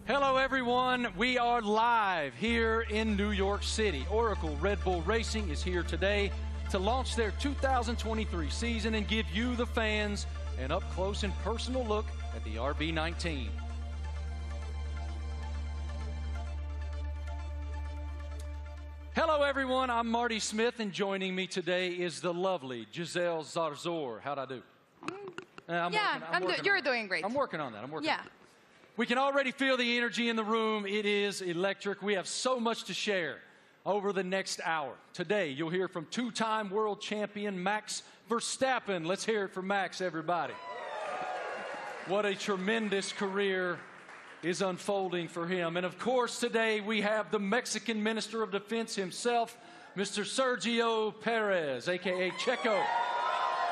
Hello, everyone. We are live here in New York City. Oracle Red Bull Racing is here today to launch their 2023 season and give you, the fans, an up-close and personal look at the RB19. Hello, everyone. I'm Marty Smith, and joining me today is the lovely Giselle Zarzor. How'd I do? You're doing great. I'm working on that. We can already feel the energy in the room. It is electric. We have so much to share over the next hour. Today, you'll hear from two-time world champion Max Verstappen. Let's hear it from Max, everybody. What a tremendous career is unfolding for him. And of course, today we have the Mexican Minister of Defense himself, Mr. Sergio Perez, a.k.a. Checo.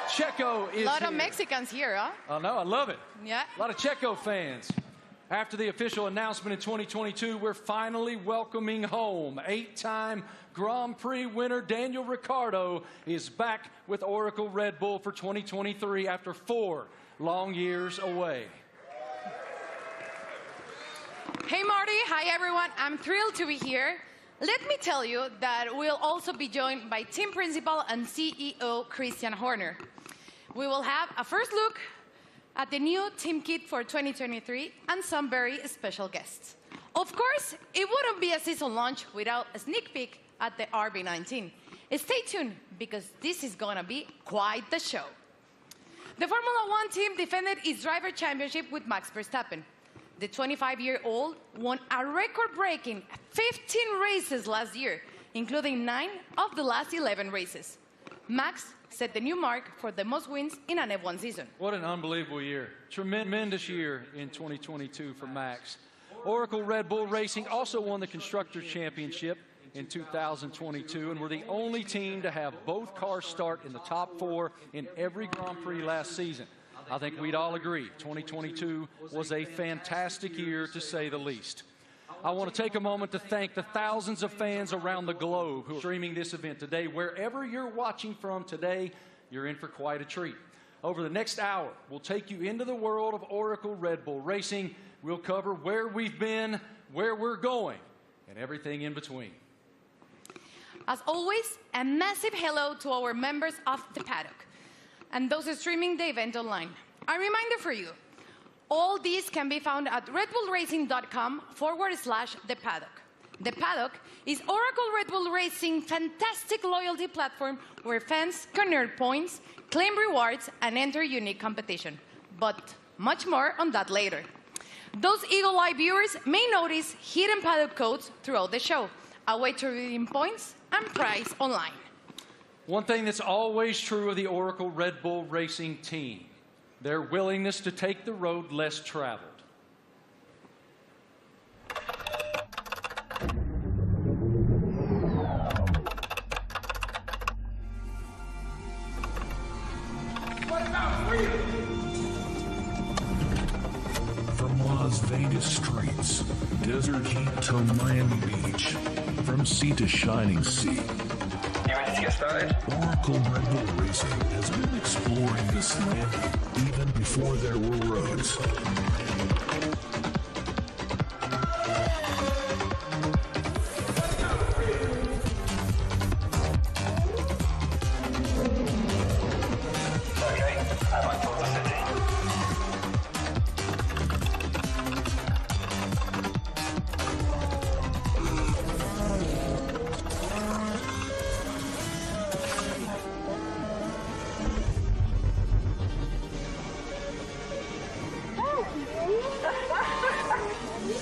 Checo is a lot here. of Mexicans here, huh? I know, I love it. Yeah. A lot of Checo fans. After the official announcement in 2022, we're finally welcoming home. 8-time Grand Prix winner Daniel Ricciardo is back with Oracle Red Bull for 2023 after 4 long years away. Hey, Marty. Hi, everyone. I'm thrilled to be here. Let me tell you that we'll also be joined by team principal and CEO Christian Horner. We will have a first look at the new team kit for 2023 and some very special guests. Of course, it wouldn't be a season launch without a sneak peek at the RB19. Stay tuned, because this is gonna be quite the show. The Formula One team defended its driver championship with Max Verstappen. The 25-year-old won a record-breaking 15 races last year, including 9 of the last 11 races. Max set the new mark for the most wins in an F1 season. What an unbelievable year. Tremendous year in 2022 for Max. Oracle Red Bull Racing also won the Constructors' Championship in 2022, and were the only team to have both cars start in the top 4 in every Grand Prix last season. I think we'd all agree 2022 was a fantastic year, to say the least. I want to take a moment to thank the thousands of fans around the globe who are streaming this event today. Wherever you're watching from today, you're in for quite a treat. Over the next hour, we'll take you into the world of Oracle Red Bull Racing. We'll cover where we've been, where we're going, and everything in between. As always, a massive hello to our members of the paddock and those streaming the event online. A reminder for you, all these can be found at redbullracing.com/the paddock. The paddock is Oracle Red Bull Racing's fantastic loyalty platform where fans can earn points, claim rewards, and enter unique competition. But much more on that later. Those Eagle Eye viewers may notice hidden paddock codes throughout the show, a way to redeem points and prize online. One thing that's always true of the Oracle Red Bull Racing team: their willingness to take the road less traveled. From Las Vegas streets, desert heat to Miami Beach, from sea to shining sea, You ready to get started? Oracle Red Bull Racing has been exploring this land even before there were roads. Okay, I'm on board the city.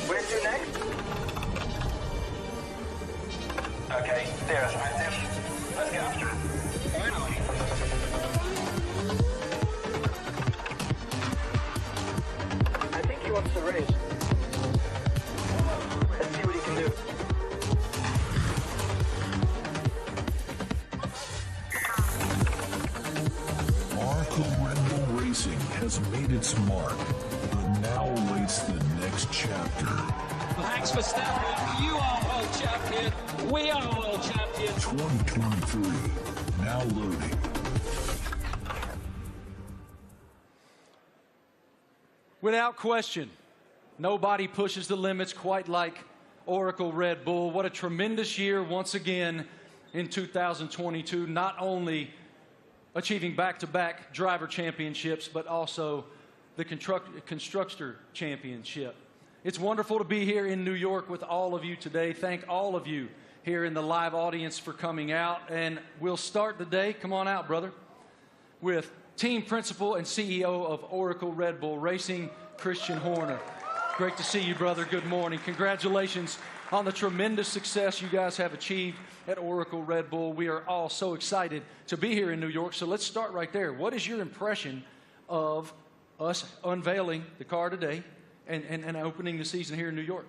Where to next? Okay, there's active. Let's get after it. Finally. I think he wants to race. Let's see what he can do. Oracle Red Bull Racing has made its mark, but now awaits the next chapter. Max Verstappen, you are world champion. We are world champion. 2023, now loading. Without question, Nobody pushes the limits quite like Oracle Red Bull. What a tremendous year once again in 2022, not only achieving back-to-back driver championships, but also the constructor championship. It's wonderful to be here in New York with all of you today. Thank all of you here in the live audience for coming out. And we'll start the day, come on out, brother, with team principal and CEO of Oracle Red Bull Racing, Christian Horner. Great to see you, brother. Good morning. Congratulations on the tremendous success you guys have achieved at Oracle Red Bull. We are all so excited to be here in New York. So let's start right there. What is your impression of us unveiling the car today and opening the season here in New York?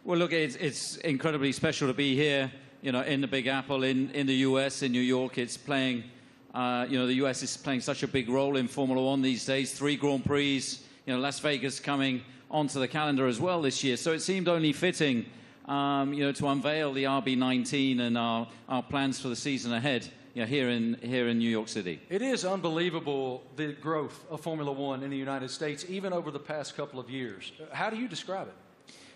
Well, look, it's incredibly special to be here, in the Big Apple, in the U.S., in New York. It's playing, the U.S. is playing such a big role in Formula One these days. 3 Grand Prix, Las Vegas coming onto the calendar as well this year. So it seemed only fitting, to unveil the RB19 and our plans for the season ahead, here in New York City. It is unbelievable, the growth of Formula One in the United States, even over the past couple of years. How do you describe it?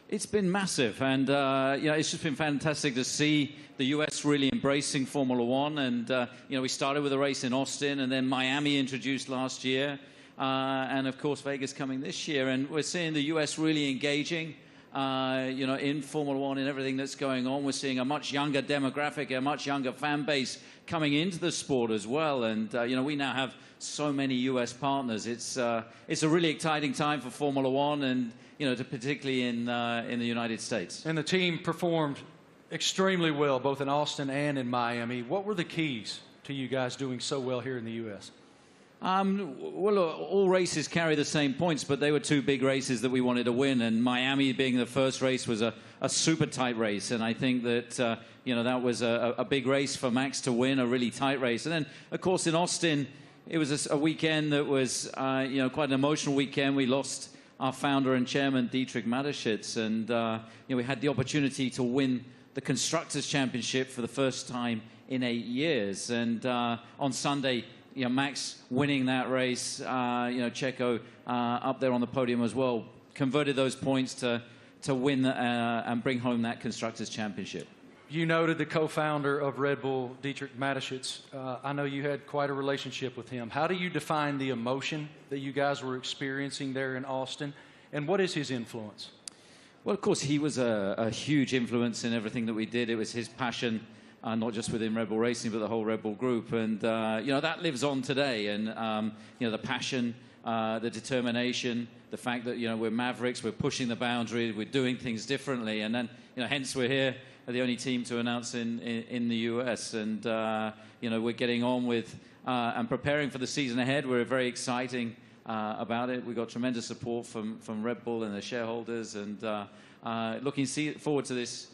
It's been massive, and it's just been fantastic to see the U.S. really embracing Formula One. And we started with a race in Austin, and then Miami introduced last year, and of course Vegas coming this year. And we're seeing the U.S. really engaging, in Formula One and everything that's going on. We're seeing a much younger demographic, a much younger fan base coming into the sport as well. And we now have so many U.S. partners. It's a really exciting time for Formula One, and particularly in the United States. And the team performed extremely well, both in Austin and in Miami. What were the keys to you guys doing so well here in the U.S.? Well, all races carry the same points, but they were 2 big races that we wanted to win. And Miami being the first race was a super tight race. And I think that, that was a big race for Max to win, a really tight race. And then, of course, in Austin, it was a weekend that was, quite an emotional weekend. We lost our founder and chairman, Dietrich Mateschitz, and we had the opportunity to win the Constructors' Championship for the first time in 8 years. And on Sunday, Max winning that race, Checo up there on the podium as well, converted those points to win and bring home that Constructors' Championship. You noted the co-founder of Red Bull, Dietrich Mateschitz. I know you had quite a relationship with him. How do you define the emotion that you guys were experiencing there in Austin, and what is his influence? Well, of course, he was a huge influence in everything that we did. It was his passion, not just within Red Bull Racing, but the whole Red Bull group. And, that lives on today. And, the passion, the determination, the fact that, we're mavericks, we're pushing the boundary, we're doing things differently. And then, hence we're here. The only team to announce in the US, and we're getting on with and preparing for the season ahead. We're very exciting about it. We've got tremendous support from Red Bull and their shareholders, and looking forward to this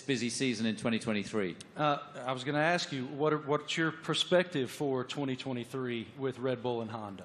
busy season in 2023. I was going to ask you, what's your perspective for 2023 with Red Bull and Honda?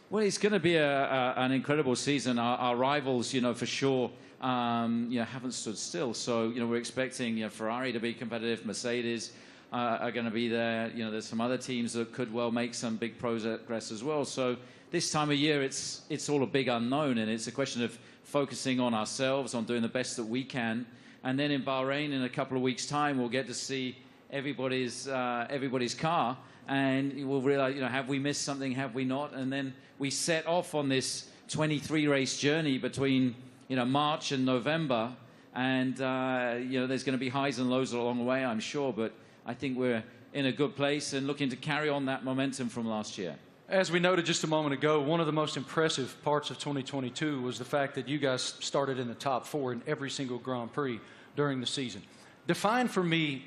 Well, it's going to be an incredible season. Our rivals, for sure, haven't stood still. So, we're expecting Ferrari to be competitive. Mercedes are going to be there. There's some other teams that could well make some big progress as well. So this time of year, it's all a big unknown, and it's a question of focusing on ourselves, on doing the best that we can. And then in Bahrain, in a couple of weeks' time, we'll get to see everybody's car, and we'll realize, have we missed something, have we not? And then we set off on this 23-race journey between March and November, and there's going to be highs and lows along the way, I'm sure, but I think we're in a good place and looking to carry on that momentum from last year. As we noted just a moment ago, one of the most impressive parts of 2022 was the fact that you guys started in the top 4 in every single Grand Prix during the season. Define for me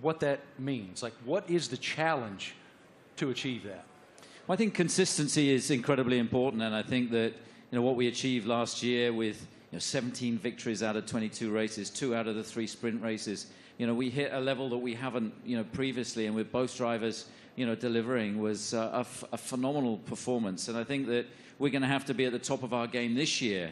what that means. Like, what is the challenge to achieve that? Well, I think consistency is incredibly important, and I think that what we achieved last year with 17 victories out of 22 races, 2 out of the 3 sprint races, we hit a level that we haven't previously, and with both drivers delivering was a phenomenal performance. And I think that we're going to have to be at the top of our game this year,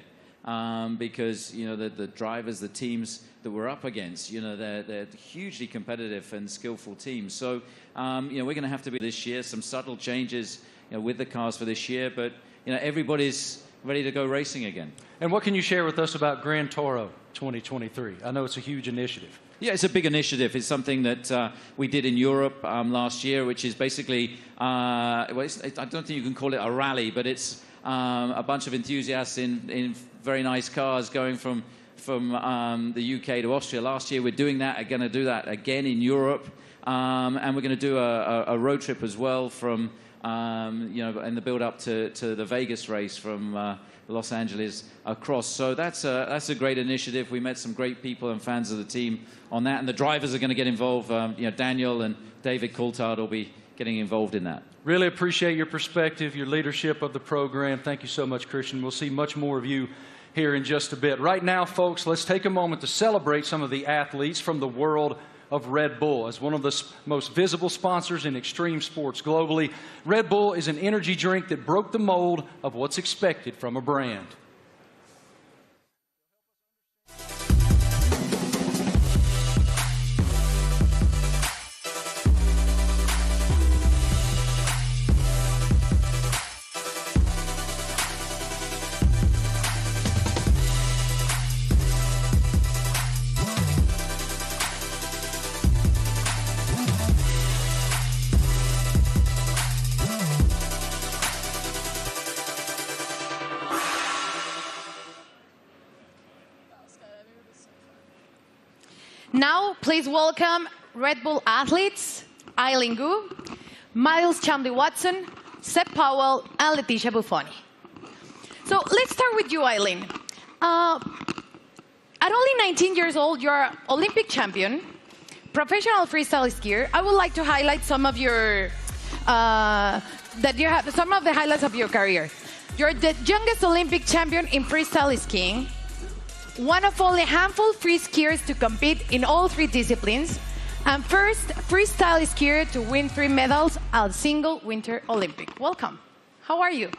because the drivers, the teams that we're up against, they're hugely competitive and skillful teams. So we're going to have to be this year. Some subtle changes with the cars for this year, but everybody's ready to go racing again. And what can you share with us about Gran Toro 2023? I know it's a huge initiative. Yeah, it's a big initiative. It's something that we did in Europe last year, which is basically, I don't think you can call it a rally, but it's a bunch of enthusiasts in very nice cars going from the UK to Austria. Last year we're doing that, going to do that again in Europe, and we're going to do a road trip as well from, in the build-up to the Vegas race from Los Angeles across. So that's a great initiative. We met some great people and fans of the team on that, and the drivers are going to get involved. Daniel and David Coulthard will be getting involved in that. Really appreciate your perspective, your leadership of the program. Thank you so much, Christian. We'll see much more of you here in just a bit. Right now, folks, let's take a moment to celebrate some of the athletes from the world of Red Bull. As one of the most visible sponsors in extreme sports globally, Red Bull is an energy drink that broke the mold of what's expected from a brand. Now, please welcome Red Bull athletes, Eileen Gu, Miles Chamley-Watson, Seb Powell, and Leticia Buffoni. So let's start with you, Eileen. At only 19 years old, you're an Olympic champion, professional freestyle skier. I would like to highlight some of your some of the highlights of your career. You're the youngest Olympic champion in freestyle skiing, one of only a handful of free skiers to compete in all 3 disciplines, and first freestyle skier to win 3 medals at a single Winter Olympic. Welcome. How are you?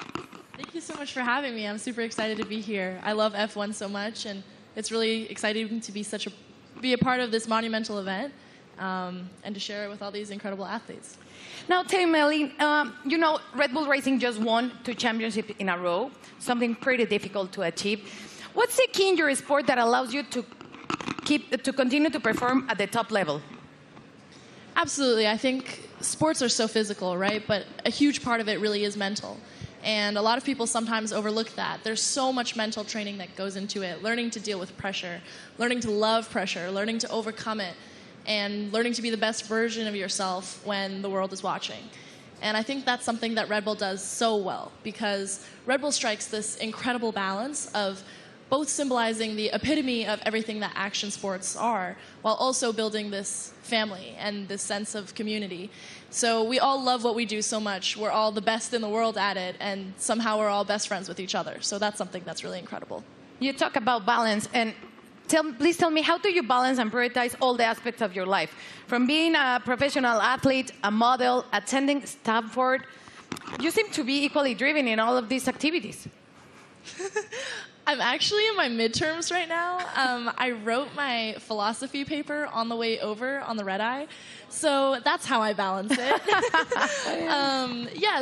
Thank you so much for having me. I'm super excited to be here. I love F1 so much, and it's really exciting to be a part of this monumental event and to share it with all these incredible athletes. Now, tell me, Eileen, Red Bull Racing just won 2 championships in a row, something pretty difficult to achieve. What's the key in your sport that allows you to continue to perform at the top level? Absolutely. I think sports are so physical, right? But a huge part of it really is mental. And a lot of people sometimes overlook that. There's so much mental training that goes into it, learning to deal with pressure, learning to love pressure, learning to overcome it, and learning to be the best version of yourself when the world is watching. And I think that's something that Red Bull does so well, because Red Bull strikes this incredible balance of both symbolizing the epitome of everything that action sports are, while also building this family and this sense of community. So we all love what we do so much. We're all the best in the world at it, and somehow we're all best friends with each other. So that's something that's really incredible. You talk about balance, and please tell me, how do you balance and prioritize all the aspects of your life? From being a professional athlete, a model, attending Stanford, you seem to be equally driven in all of these activities. I'm actually in my midterms right now. I wrote my philosophy paper on the way over on the red eye. So that's how I balance it.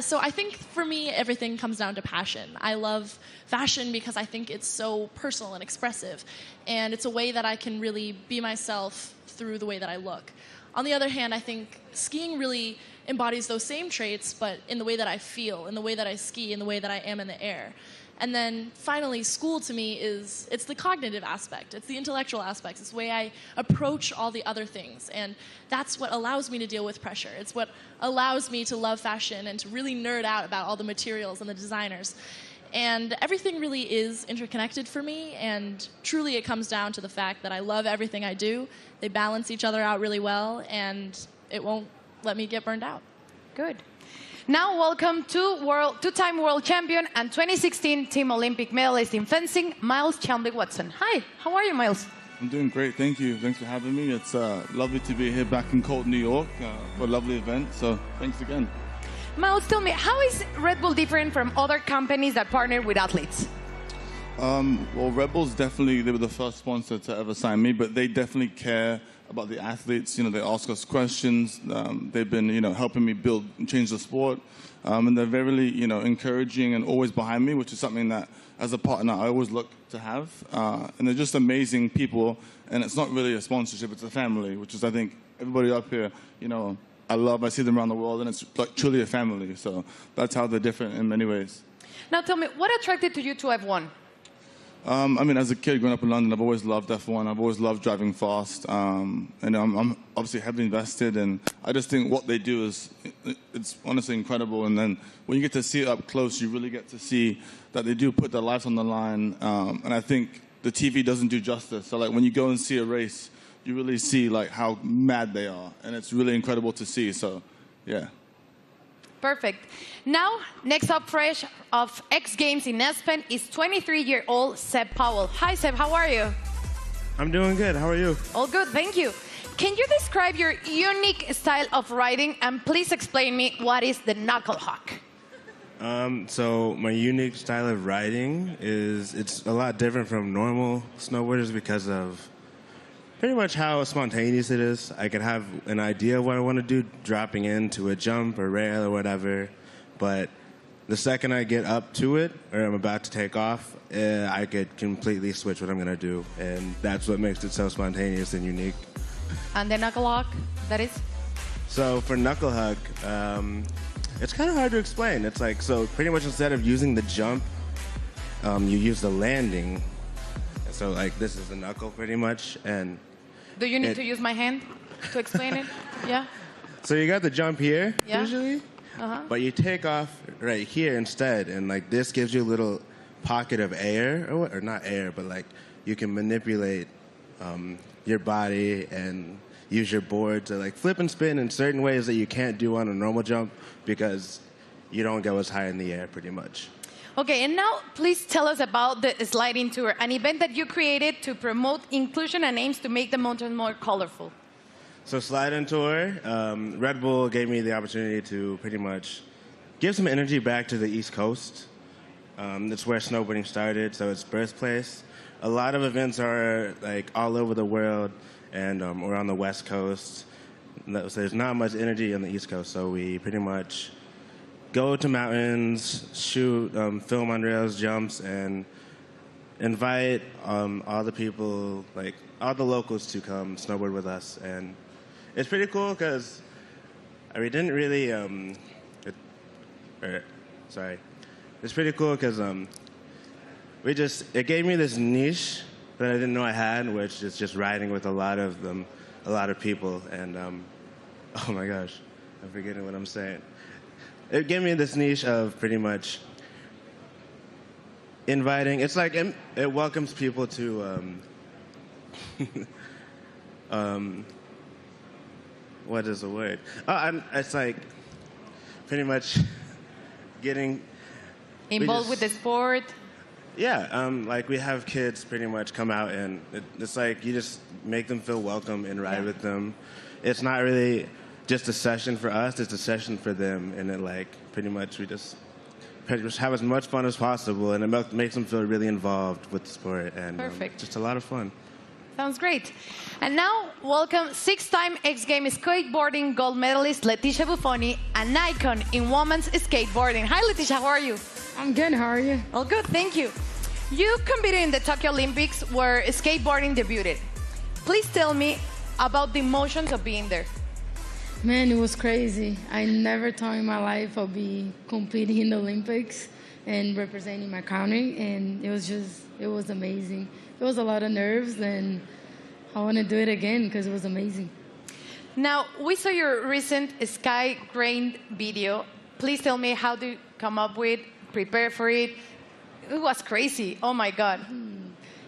So I think for me, everything comes down to passion. I love fashion because I think it's so personal and expressive. And it's a way that I can really be myself through the way that I look. On the other hand, I think skiing really embodies those same traits, but in the way that I feel, in the way that I ski, in the way that I am in the air. And then finally, school to me it's the cognitive aspect. It's the intellectual aspects. It's the way I approach all the other things. And that's what allows me to deal with pressure. It's what allows me to love fashion and to really nerd out about all the materials and the designers. And everything really is interconnected for me. And truly, it comes down to the fact that I love everything I do. They balance each other out really well, and it won't let me get burned out. Good. Now, welcome to two-time world champion and 2016 Team Olympic medalist in fencing, Miles Chamley-Watson. Hi, how are you, Miles? I'm doing great, thank you. Thanks for having me. It's lovely to be here back in cold New York for a lovely event, so thanks again. Miles, tell me, how is Red Bull different from other companies that partner with athletes? Well, Red Bull's definitely, they were the first sponsor to ever sign me, but they definitely care about the athletes. You know, they ask us questions. They've been, you know, helping me build and change the sport. And they're very, you know, encouraging and always behind me, which is something that, as a partner, I always look to have. And they're just amazing people. And it's not really a sponsorship, it's a family, which is, I think, everybody up here, you know, I see them around the world, and it's like truly a family. So that's how they're different in many ways. Now tell me, what attracted to you to F1? I mean, as a kid growing up in London, I've always loved F1. I've always loved driving fast. And I'm obviously heavily invested, and I just think what they do is, it's honestly incredible. And then when you get to see it up close, you really get to see that they do put their lives on the line. And I think the TV doesn't do justice. So like when you go and see a race, you really see like how mad they are, and it's really incredible to see. So, yeah. Perfect. Now, next up fresh of X Games in Aspen is 23-year-old Seb Powell. Hi, Seb. How are you? I'm doing good. How are you? All good. Thank you. Can you describe your unique style of riding, and please explain me what is the knuckle hawk? So my unique style of riding it's a lot different from normal snowboarders because of pretty much how spontaneous it is. I can have an idea of what I want to do dropping into a jump or rail or whatever, but the second I get up to it or I'm about to take off, I could completely switch what I'm going to do, and that's what makes it so spontaneous and unique. And the knuckle hawk, that is? So for knuckle hug, it's kind of hard to explain. It's like, so pretty much instead of using the jump, you use the landing. So like this is the knuckle pretty much, and do you need to use my hand to explain it? Yeah. So you got the jump here usually, Uh-huh. but you take off right here instead, and like this gives you a little pocket of air, or not air, but like you can manipulate your body and use your board to like flip and spin in certain ways that you can't do on a normal jump because you don't go as high in the air pretty much. Okay, and now please tell us about the Sliding Tour, an event that you created to promote inclusion and aims to make the mountain more colorful. So Sliding Tour, Red Bull gave me the opportunity to pretty much give some energy back to the East Coast. That's where snowboarding started, so it's birthplace. A lot of events are like all over the world, and we're on the West Coast. So there's not much energy on the East Coast, so we pretty much go to mountains, shoot, film on rails, jumps, and invite all the people, like all the locals, to come snowboard with us. And it's pretty cool because we didn't really. It's pretty cool because it gave me this niche that I didn't know I had, which is just riding with a lot of people. And oh my gosh, I'm forgetting what I'm saying. It gave me this niche of pretty much inviting. It's like it welcomes people to what is the word? It's like pretty much getting involved with the sport. Yeah, like we have kids pretty much come out, and it's like you just make them feel welcome and ride with them. It's not really just a session for us, it's a session for them, and it like pretty much we just have as much fun as possible, and it makes them feel really involved with the sport, and just a lot of fun. Sounds great. And now, welcome six-time X Games skateboarding gold medalist Leticia Buffoni, an icon in women's skateboarding. Hi, Leticia, how are you? I'm good, how are you? All good, thank you. You competed in the Tokyo Olympics where skateboarding debuted. Please tell me about the emotions of being there. Man, it was crazy. I never thought in my life I'll be competing in the Olympics and representing my country, and it was amazing. It was a lot of nerves, and I want to do it again because it was amazing. Now, we saw your recent Sky Grain video. Please tell me how to come up with, prepare for it. It was crazy. Oh, my God.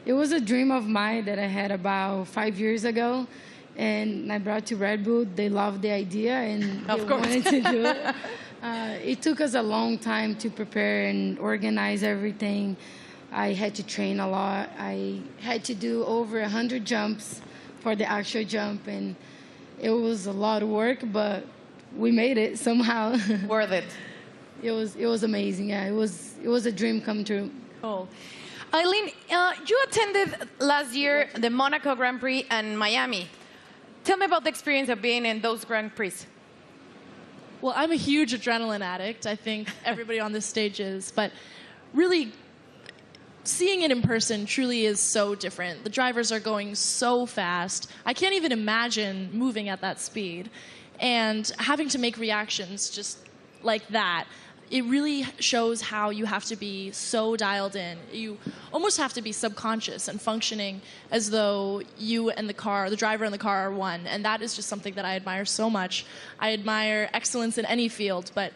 It was a dream of mine that I had about 5 years ago, and I brought to Red Bull. They loved the idea, and they wanted to do it. It took us a long time to prepare and organize everything. I had to train a lot. I had to do over 100 jumps for the actual jump, and it was a lot of work, but we made it somehow. Worth it. It was amazing. Yeah, it was a dream come true. Cool. Eileen, you attended last year the Monaco Grand Prix and Miami. Tell me about the experience of being in those Grand Prix. Well, I'm a huge adrenaline addict. I think everybody on this stage is. But really, seeing it in person truly is so different. The drivers are going so fast. I can't even imagine moving at that speed. And having to make reactions just like that, it really shows how you have to be so dialed in. You almost have to be subconscious and functioning as though you and the driver and the car are one. And that is just something that I admire so much. I admire excellence in any field, but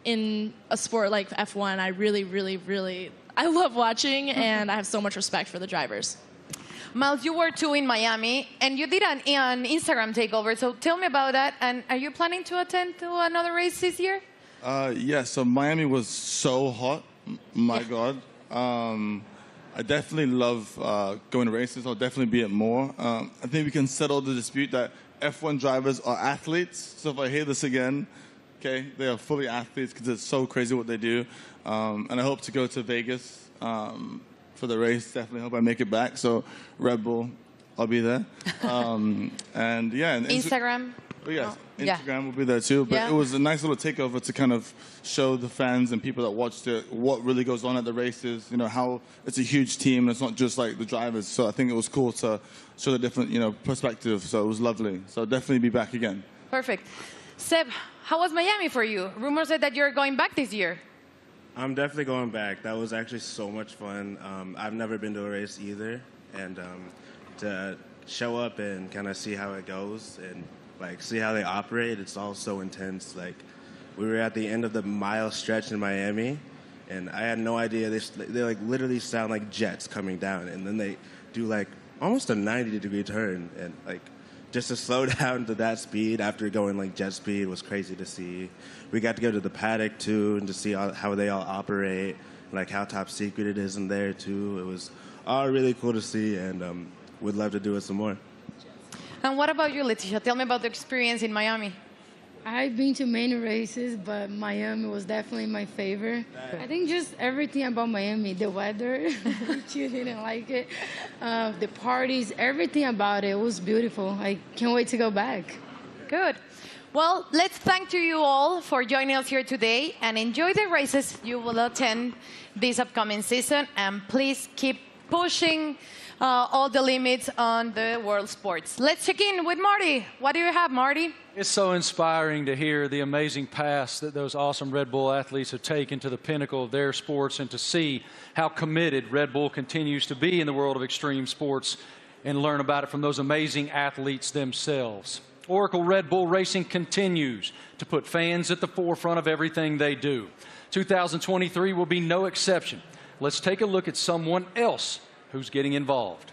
in a sport like F1, I really, I love watching, and I have so much respect for the drivers. Miles, you were too in Miami, and you did an Instagram takeover. So tell me about that. And are you planning to attend to another race this year? Yeah, so Miami was so hot. My God. I definitely love going to races. I'll definitely be at more. I think we can settle the dispute that F1 drivers are athletes. So if I hear this again, okay, they are fully athletes because it's so crazy what they do. And I hope to go to Vegas for the race. Definitely hope I make it back. So Red Bull, I'll be there. And yeah. And Instagram? Oh, yes, Instagram will be there too. But it was a nice little takeover to kind of show the fans and people that watched it what really goes on at the races. You know, how it's a huge team. It's not just like the drivers. So I think it was cool to show the different, perspective. So it was lovely. So I'll definitely be back again. Perfect. Seb, how was Miami for you? Rumors said that you're going back this year. I'm definitely going back. That was actually so much fun. I've never been to a race either. And to show up and kind of see how it goes and see how they operate. It's all so intense. We were at the end of the mile stretch in Miami, and I had no idea. They literally sound like jets coming down, and then they do almost a 90-degree turn, and just to slow down to that speed after going jet speed was crazy to see. We got to go to the paddock too, and to see how they all operate, how top secret it is in there too. It was all really cool to see, and would love to do it some more. And what about you, Leticia? Tell me about the experience in Miami. I've been to many races, but Miami was definitely my favorite. I think just everything about Miami, the weather, which you didn't like it, the parties, everything about it was beautiful. I can't wait to go back. Good. Well, let's thank you all for joining us here today and enjoy the races you will attend this upcoming season. And please keep pushing all the limits on the world sports. Let's check in with Marty. What do you have, Marty? It's so inspiring to hear the amazing paths that those awesome Red Bull athletes have taken to the pinnacle of their sports, and to see how committed Red Bull continues to be in the world of extreme sports, and learn about it from those amazing athletes themselves. Oracle Red Bull Racing continues to put fans at the forefront of everything they do. 2023 will be no exception. Let's take a look at someone else who's getting involved.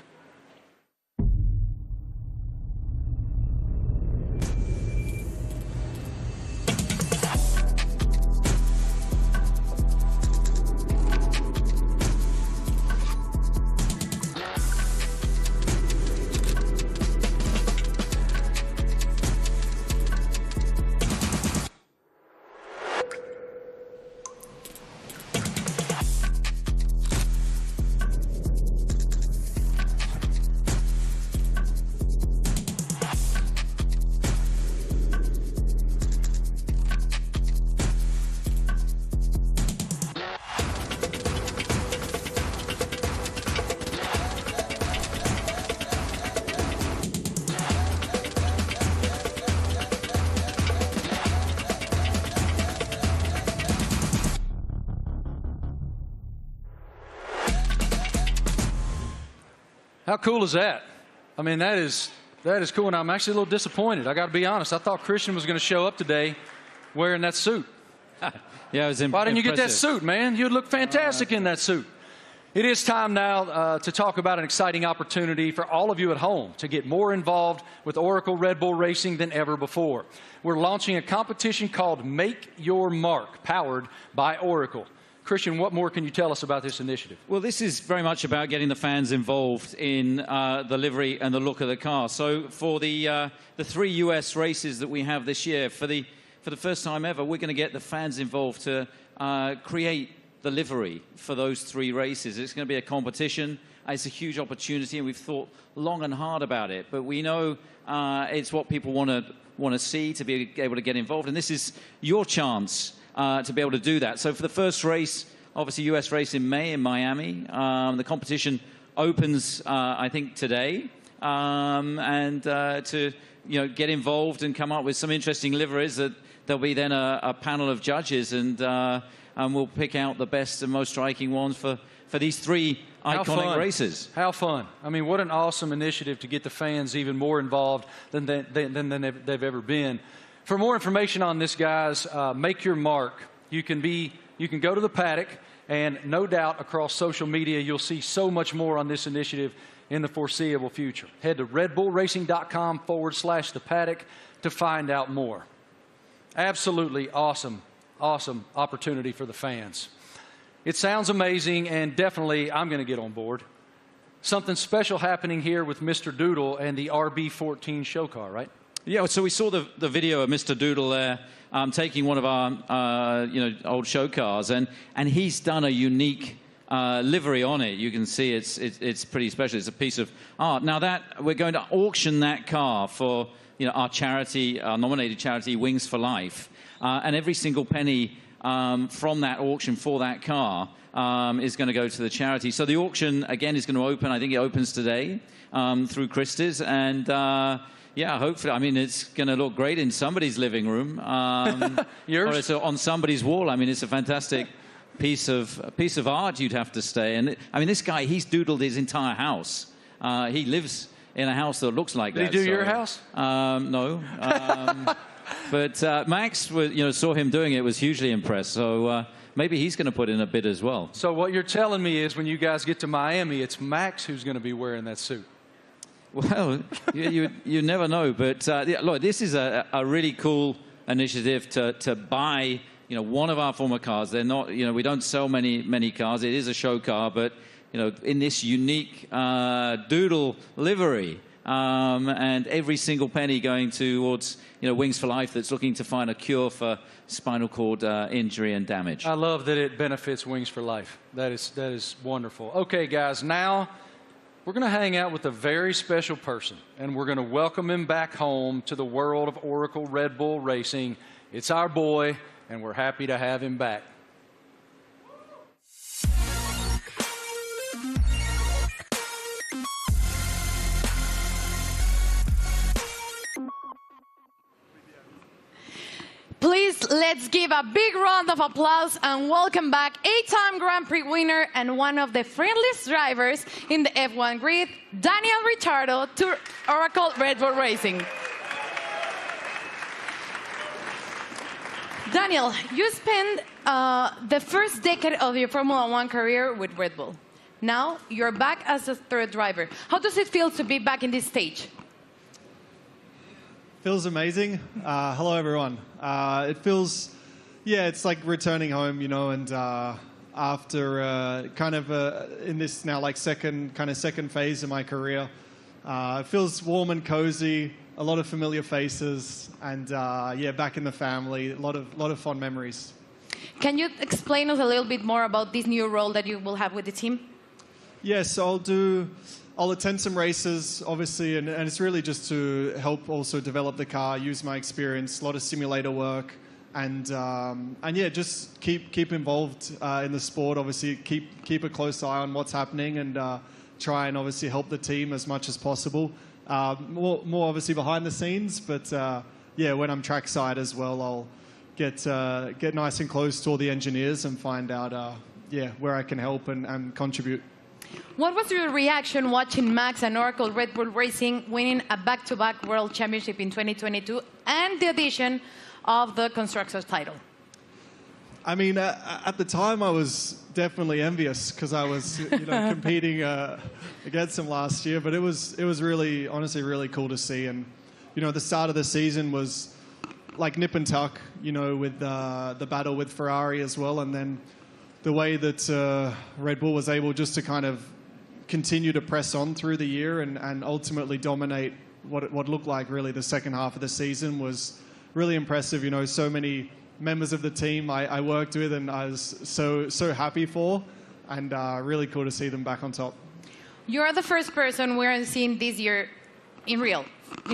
How cool is that? I mean, that is cool, and I'm actually a little disappointed. I got to be honest. I thought Christian was going to show up today wearing that suit. Yeah, it was Why didn't you get that suit, man? You'd look fantastic in that suit. It is time now to talk about an exciting opportunity for all of you at home to get more involved with Oracle Red Bull Racing than ever before. We're launching a competition called Make Your Mark, powered by Oracle. Christian, what more can you tell us about this initiative? Well, this is very much about getting the fans involved in the livery and the look of the car. So for the 3 US races that we have this year, for the first time ever, we're going to get the fans involved to create the livery for those 3 races. It's going to be a competition. It's a huge opportunity, and we've thought long and hard about it. But we know it's what people want to see, to be able to get involved. And this is your chance to be able to do that. So for the first race, obviously US race in May in Miami, the competition opens, I think, today. And to get involved and come up with some interesting liveries, that there'll be then a panel of judges, and we'll pick out the best and most striking ones for these 3 iconic races. How fun. I mean, what an awesome initiative to get the fans even more involved than they've ever been. For more information on this, guys, make your mark. You can go to the paddock, and no doubt across social media you'll see so much more on this initiative in the foreseeable future. Head to redbullracing.com/the paddock to find out more. Absolutely awesome opportunity for the fans. It sounds amazing, and definitely I'm going to get on board. Something special happening here with Mr. Doodle and the RB14 show car, right? Yeah, so we saw the video of Mr. Doodle there taking one of our old show cars, and he's done a unique livery on it. You can see it's pretty special. It's a piece of art. Now that we're going to auction that car for our charity, our nominated charity, Wings for Life, and every single penny from that auction for that car is going to go to the charity. So the auction, again, is going to open. I think it opens today through Christie's. And, yeah, hopefully, I mean, it's going to look great in somebody's living room. Yours? Or it's on somebody's wall. I mean, it's a fantastic piece of art, you'd have to say. And, I mean, this guy, he's doodled his entire house. He lives in a house that looks like that. Did he do your house? No. But Max, saw him doing it, was hugely impressed. So maybe he's going to put in a bid as well. So what you're telling me is when you guys get to Miami, it's Max who's going to be wearing that suit. Well, you never know. But look, this is a really cool initiative to buy one of our former cars. They're not, we don't sell many cars. It is a show car, but in this unique doodle livery. And every single penny going towards Wings for Life, that's looking to find a cure for spinal cord injury and damage. I love that it benefits Wings for Life. That is wonderful. Okay, guys, now we're going to hang out with a very special person, and we're going to welcome him back home to the world of Oracle Red Bull Racing. It's our boy, and we're happy to have him back. Please, let's give a big round of applause and welcome back 8-time Grand Prix winner and one of the friendliest drivers in the F1 grid, Daniel Ricciardo, to Oracle Red Bull Racing. Daniel, you spent the first decade of your Formula One career with Red Bull. Now you're back as a 3rd driver. How does it feel to be back in this stage? Feels amazing. Hello, everyone. It feels, it's like returning home, and after kind of in this now like second phase of my career, it feels warm and cozy, a lot of familiar faces, and back in the family, a lot of fond memories. Can you explain us a little bit more about this new role that you will have with the team? Yes, I'll attend some races, obviously, and it's really just to help also develop the car, use my experience, a lot of simulator work, and just keep involved in the sport. Obviously, keep a close eye on what's happening, and try and obviously help the team as much as possible. More obviously behind the scenes, but when I'm trackside as well, I'll get nice and close to all the engineers and find out where I can help and contribute. What was your reaction watching Max and Oracle Red Bull Racing winning a back-to-back World Championship in 2022 and the addition of the Constructors title? I mean, at the time I was definitely envious because I was competing against them last year, but it was really, honestly, really cool to see. And the start of the season was like nip and tuck, with the battle with Ferrari as well, and then the way that Red Bull was able just to kind of continue to press on through the year and ultimately dominate what looked like really the second half of the season was really impressive. So many members of the team I worked with and I was so happy for, and really cool to see them back on top. You are the first person we're seeing this year in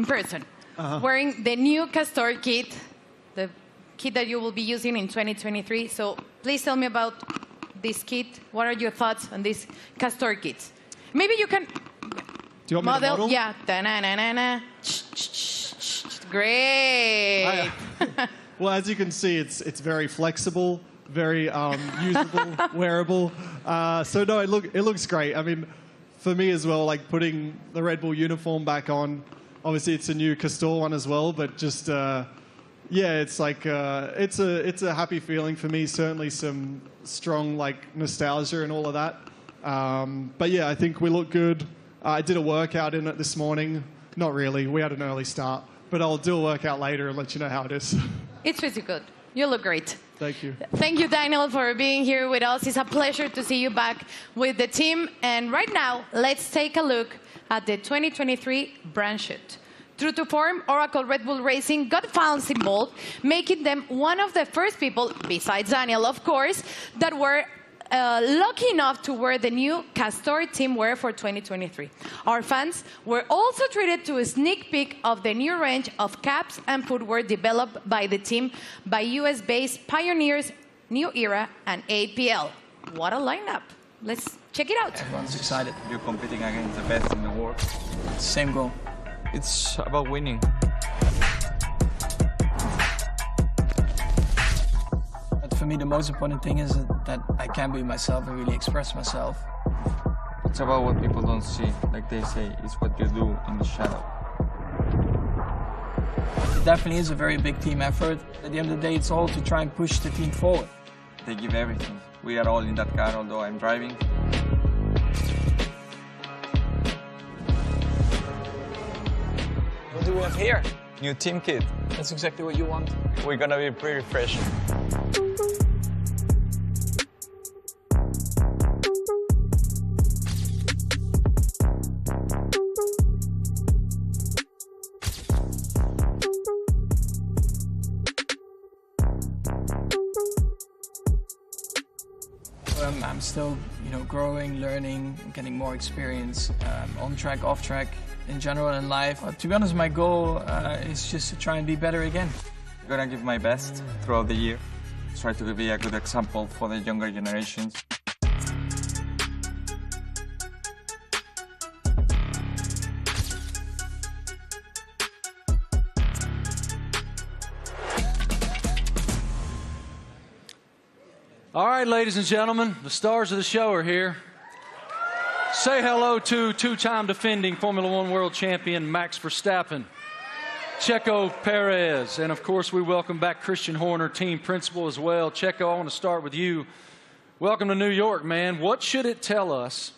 person, wearing the new Castor kit, the kit that you will be using in 2023. So please tell me about this kit. What are your thoughts on this Castor kit? Maybe you can Do you want me to model? Yeah. Da-na-na-na-na. Great. Well, as you can see, it's very flexible, very usable, wearable. So no, it looks great. I mean, for me as well, like putting the Red Bull uniform back on. Obviously, it's a new Castor one as well, but just yeah, it's like it's a happy feeling for me. Certainly, some strong like nostalgia and all of that. But yeah, I think we look good. I did a workout in it this morning. Not really. We had an early start, but I'll do a workout later and let you know how it is. It's pretty good. You look great. Thank you. Thank you, Daniel, for being here with us. It's a pleasure to see you back with the team. And right now, let's take a look at the 2023 brand shoot. True to form, Oracle Red Bull Racing got fans involved, making them one of the first people, besides Daniel, of course, that were lucky enough to wear the new Castor team wear for 2023. Our fans were also treated to a sneak peek of the new range of caps and footwear developed by the team by US-based pioneers New Era and APL. What a lineup. Let's check it out. Everyone's excited. You're competing against the best in the world. Same goal. It's about winning. For me, the most important thing is that I can be myself and really express myself. It's about what people don't see. Like they say, it's what you do in the shadow. It definitely is a very big team effort. At the end of the day, it's all to try and push the team forward. They give everything. We are all in that car, although I'm driving. What do we have here? New team kit. That's exactly what you want. We're gonna be pretty fresh. I'm still, growing, learning, getting more experience on track, off track, in general in life. To be honest, my goal is just to try and be better again. I'm gonna give my best throughout the year. Try to be a good example for the younger generations. All right, ladies and gentlemen, the stars of the show are here. Say hello to two-time defending Formula One world champion Max Verstappen, Checo Perez, and of course we welcome back Christian Horner, team principal as well. Checo, I want to start with you. Welcome to New York, man. What should it tell us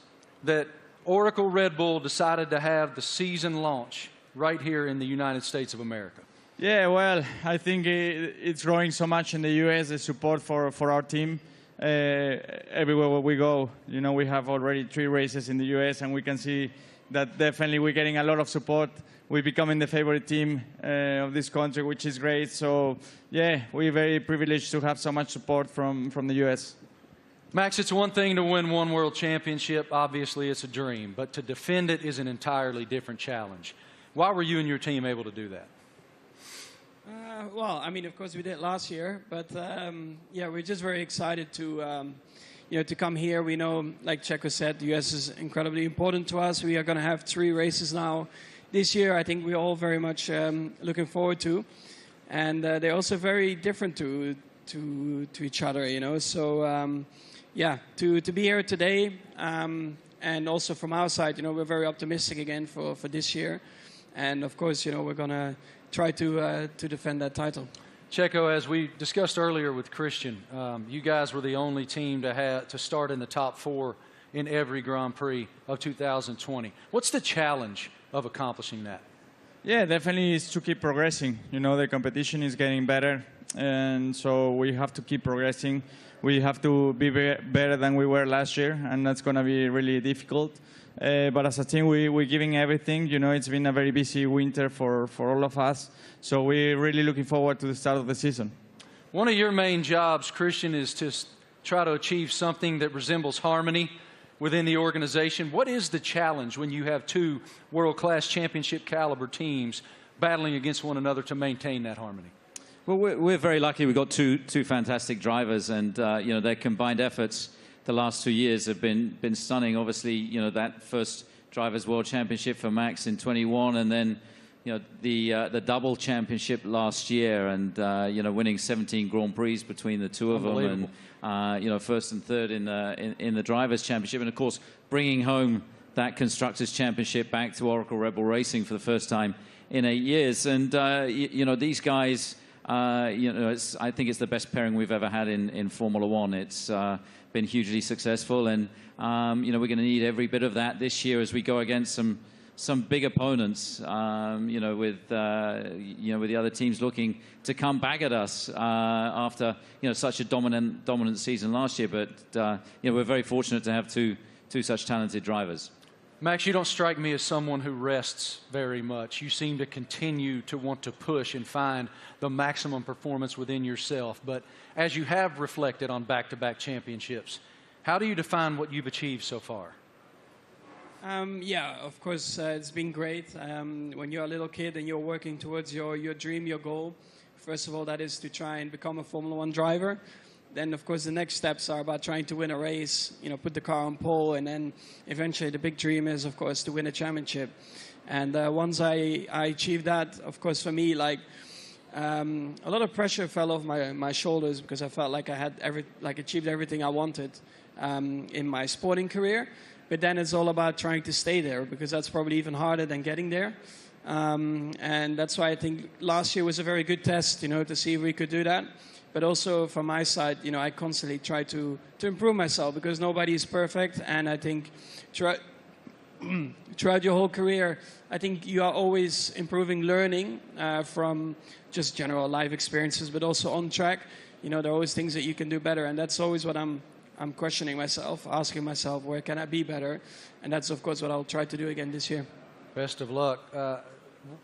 that Oracle Red Bull decided to have the season launch right here in the United States of America? Yeah, well, I think it's growing so much in the U.S., the support for our team. Everywhere where we go, we have already 3 races in the U.S., and we can see that definitely we're getting a lot of support. We're becoming the favorite team of this country, which is great. So, yeah, we're very privileged to have so much support from the U.S. Max, it's one thing to win one world championship. Obviously, it's a dream. But to defend it is an entirely different challenge. Why were you and your team able to do that? Well, I mean, of course we did last year, but yeah, we're just very excited to, to come here. We know, like Checo said, the US is incredibly important to us. We are going to have 3 races now this year. I think we're all very much looking forward to, and they're also very different to each other, So, yeah, to be here today, and also from our side, we're very optimistic again for this year, and of course, we're going to try to defend that title. Checo, as we discussed earlier with Christian, you guys were the only team to start in the top 4 in every Grand Prix of 2020. What's the challenge of accomplishing that? Yeah, definitely is to keep progressing. The competition is getting better, and so we have to keep progressing. We have to be better than we were last year, and that's going to be really difficult. But as a team, we're giving everything. It's been a very busy winter for all of us. So we're really looking forward to the start of the season. One of your main jobs, Christian, is to try to achieve something that resembles harmony within the organization. What is the challenge when you have two world-class championship caliber teams battling against one another to maintain that harmony? Well, we're very lucky. We've got two fantastic drivers, and you know, their combined efforts the last 2 years have been stunning. Obviously, you know, that first Drivers' World Championship for Max in 21, and then you know the double championship last year, and you know, winning 17 Grand Prix between the two of them, and you know, first and third in the Drivers' Championship, and of course bringing home that Constructors' Championship back to Oracle Red Bull Racing for the first time in 8 years. And you know, these guys, you know, I think it's the best pairing we've ever had in Formula One. It's been hugely successful, and you know, we're going to need every bit of that this year as we go against some big opponents. You know, with the other teams looking to come back at us after such a dominant season last year. But you know, we're very fortunate to have two such talented drivers. Max, you don't strike me as someone who rests very much. You seem to continue to want to push and find the maximum performance within yourself. But as you have reflected on back-to-back championships, how do you define what you've achieved so far? Yeah, of course, it's been great. When you're a little kid and you're working towards your dream, your goal, first of all, that is to try and become a Formula One driver. Then, of course, the next steps are about trying to win a race, you know, put the car on pole, and then eventually the big dream is, of course, to win a championship. And once I achieved that, of course, for me, like, a lot of pressure fell off my shoulders because I felt like I had achieved everything I wanted in my sporting career. But then it's all about trying to stay there, because that's probably even harder than getting there. And that's why I think last year was a very good test, you know, to see if we could do that. But also from my side, you know, I constantly try to improve myself, because nobody is perfect. And I think throughout your whole career, I think you are always improving, learning from just general life experiences, but also on track. You know, there are always things that you can do better. And that's always what I'm questioning myself, asking myself, where can I be better? And that's, of course, what I'll try to do again this year. Best of luck.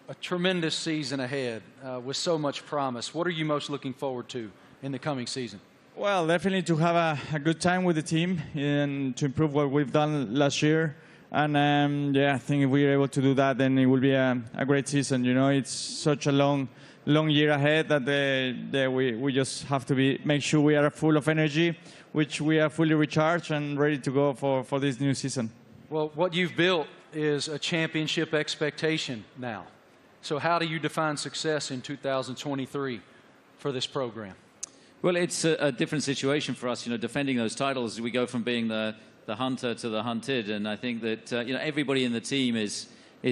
A tremendous season ahead with so much promise. What are you most looking forward to in the coming season? Well, definitely to have a good time with the team and to improve what we've done last year. And yeah, I think if we're able to do that, then it will be a great season. You know, it's such a long year ahead that we just have to make sure we are full of energy, which we are fully recharged and ready to go for this new season. Well, what you've built is a championship expectation now. So how do you define success in 2023 for this program? Well, it's a different situation for us, you know, defending those titles. We go from being the hunter to the hunted, and I think that you know, everybody in the team is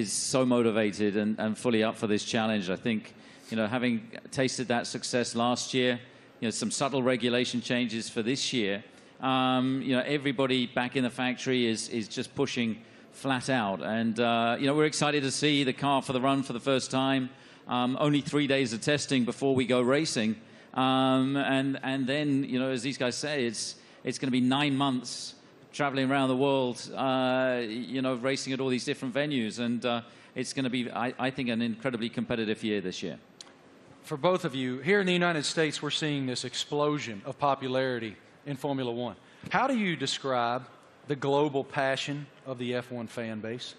so motivated and fully up for this challenge. I think, you know, having tasted that success last year, you know, some subtle regulation changes for this year, you know, everybody back in the factory is just pushing flat out. And, you know, we're excited to see the car for the run for the first time. Only 3 days of testing before we go racing. And then, you know, as these guys say, it's going to be 9 months traveling around the world, you know, racing at all these different venues. And it's going to be, I think, an incredibly competitive year this year. For both of you, here in the United States, we're seeing this explosion of popularity in Formula One. How do you describe the global passion of the F1 fan base?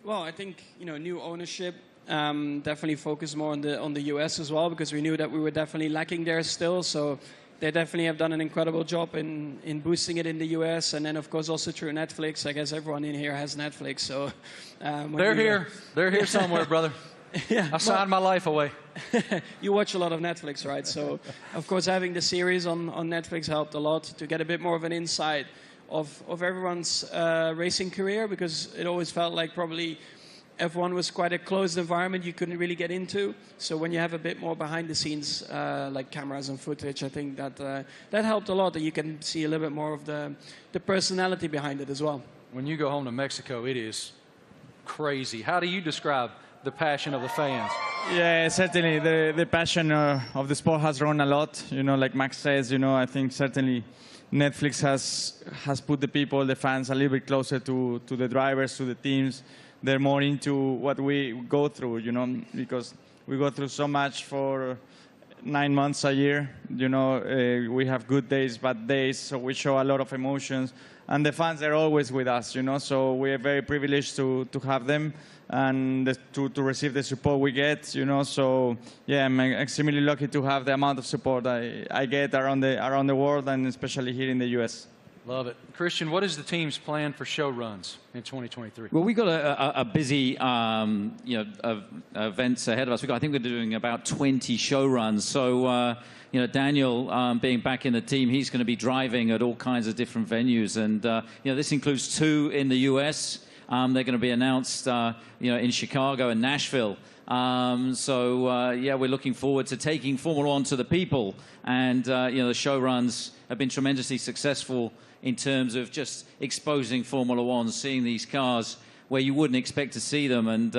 Well, I think, you know, new ownership definitely focused more on the US as well, because we knew that we were definitely lacking there still. So they definitely have done an incredible job in boosting it in the US, and then of course also through Netflix. I guess everyone in here has Netflix, so they're here somewhere, brother. Yeah, I signed my life away. You watch a lot of Netflix, right? So, of course, having the series on Netflix helped a lot to get a bit more of an insight of everyone's racing career, because it always felt like probably F1 was quite a closed environment you couldn't really get into. So when you have a bit more behind the scenes, like cameras and footage, I think that helped a lot, that you can see a little bit more of the personality behind it as well. When you go home to Mexico, it is crazy. How do you describe the passion of the fans? Yeah, certainly the passion of the sport has grown a lot. You know, like Max says, you know, I think certainly Netflix has put the people, the fans, a little bit closer to the drivers, to the teams. They're more into what we go through, you know, because we go through so much for 9 months a year. You know, we have good days, bad days, so we show a lot of emotions. And the fans are always with us, you know, so we are very privileged to have them and to receive the support we get, you know. So, yeah, I'm extremely lucky to have the amount of support I get around the world and especially here in the U.S. Love it. Christian, what is the team's plan for show runs in 2023? Well, we've got a busy events ahead of us. I think we're doing about 20 show runs. So, you know, Daniel, being back in the team, he's going to be driving at all kinds of different venues. And, you know, this includes 2 in the U.S. They're going to be announced, you know, in Chicago and Nashville. Yeah, we're looking forward to taking Formula One to the people. And, you know, the show runs have been tremendously successful in terms of just exposing Formula One, seeing these cars where you wouldn't expect to see them, and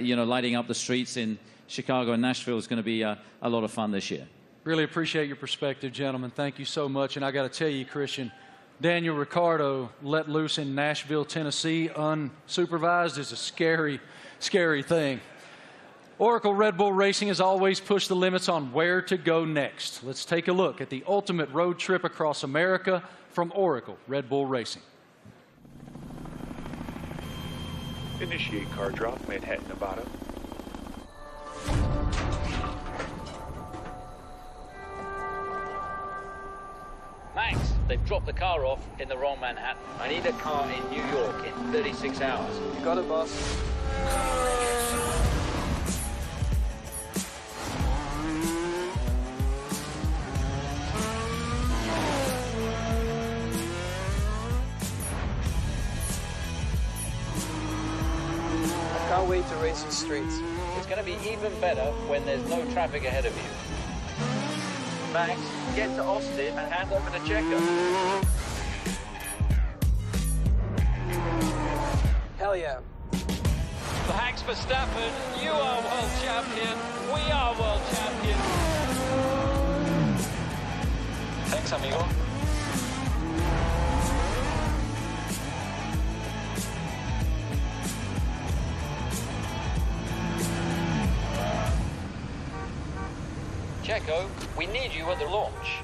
you know, lighting up the streets in Chicago and Nashville is going to be a lot of fun this year. Really appreciate your perspective, gentlemen. Thank you so much. And I got to tell you, Christian, Daniel Ricciardo let loose in Nashville, Tennessee, unsupervised is a scary, scary thing. Oracle Red Bull Racing has always pushed the limits on where to go next. Let's take a look at the ultimate road trip across America from Oracle Red Bull Racing. Initiate car drop, Manhattan, Nevada. Max, they've dropped the car off in the wrong Manhattan. I need a car in New York in 36 hours. You got it, boss. Can't wait to race the streets. It's going to be even better when there's no traffic ahead of you. Max, get to Austin and hand over the checker. Hell yeah. Thanks, Verstappen. You are world champion. We are world champion. Thanks, amigo. Checo, we need you at the launch.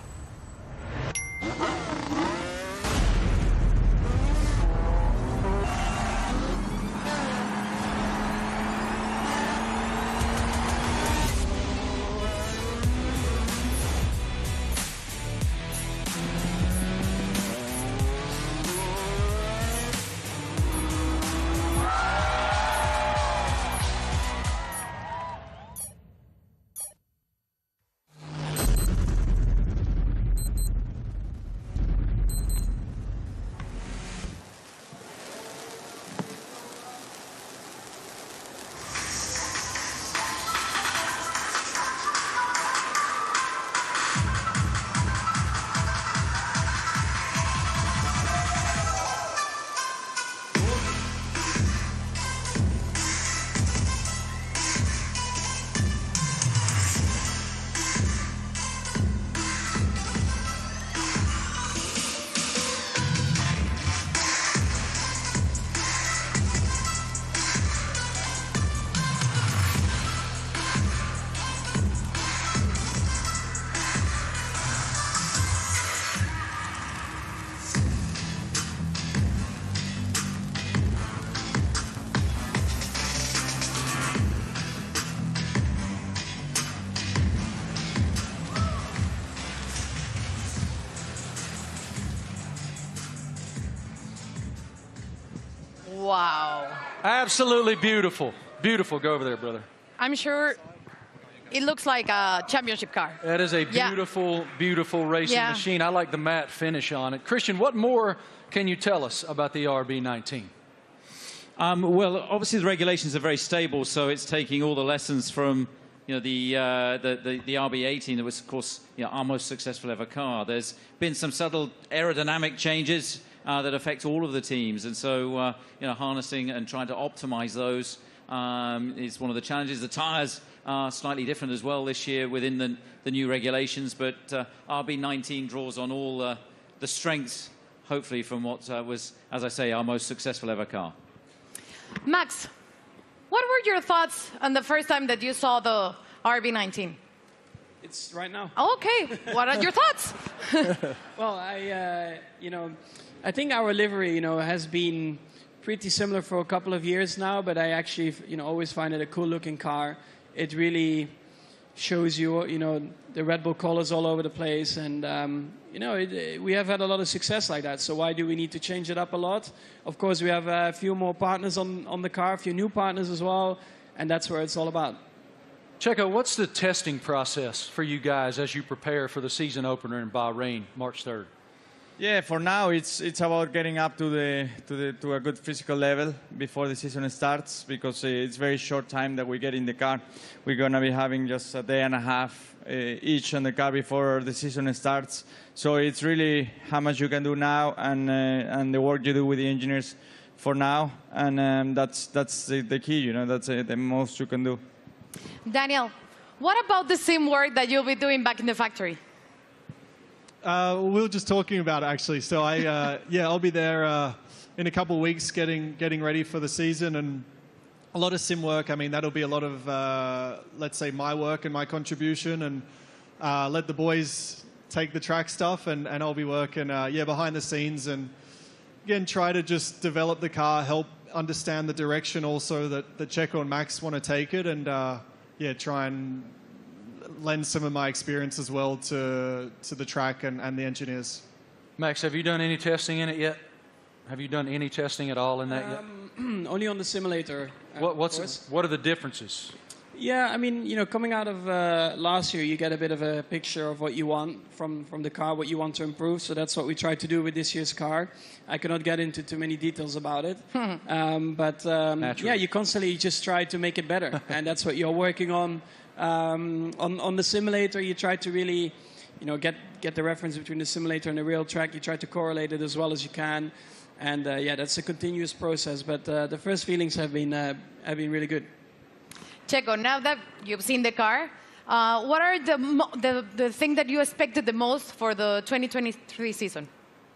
Wow. Absolutely beautiful. Beautiful. Go over there, brother. I'm sure it looks like a championship car. That is a beautiful, beautiful racing machine. I like the matte finish on it. Christian, what more can you tell us about the RB19? Well, obviously the regulations are very stable, so it's taking all the lessons from the RB18 that was, of course, our most successful ever car. There's been some subtle aerodynamic changes that affect all of the teams, and so harnessing and trying to optimize those is one of the challenges. The tires are slightly different as well this year within the new regulations, but RB19 draws on all the strengths, hopefully, from what was, as I say, our most successful ever car. Max, what were your thoughts on the first time that you saw the RB19? It's right now. Okay, what are your thoughts? Well, I think our livery, has been pretty similar for a couple of years now, but I actually, always find it a cool-looking car. It really shows you, the Red Bull colors all over the place, and we have had a lot of success like that. So why do we need to change it up a lot? Of course, we have a few more partners on the car, a few new partners as well, and that's where it's all about. Checo, what's the testing process for you guys as you prepare for the season opener in Bahrain, March 3rd? Yeah, for now it's about getting up to a good physical level before the season starts, because it's very short time that we get in the car. We're gonna be having just a day and a half each on the car before the season starts. So it's really how much you can do now and the work you do with the engineers for now, and that's the key. That's the most you can do. Daniel, what about the same work that you'll be doing back in the factory? We were just talking about it, actually. So I'll be there in a couple of weeks getting ready for the season, and a lot of sim work. I mean, that'll be a lot of, let's say, my work and my contribution, and let the boys take the track stuff, and I'll be working, behind the scenes, and again, try to just develop the car, help understand the direction also that Checo and Max want to take it, and try and lend some of my experience as well to the track and the engineers. Max, have you done any testing in it yet? Have you done any testing at all in that yet? Only on the simulator. What are the differences? Yeah, I mean, coming out of last year, you get a bit of a picture of what you want from the car, what you want to improve. So that's what we tried to do with this year's car. I cannot get into too many details about it. You constantly just try to make it better. And that's what you're working on. On the simulator, you try to really, get the reference between the simulator and the real track. You try to correlate it as well as you can. And that's a continuous process. But the first feelings have been really good. Checo, now that you've seen the car, what are the thing that you expected the most for the 2023 season?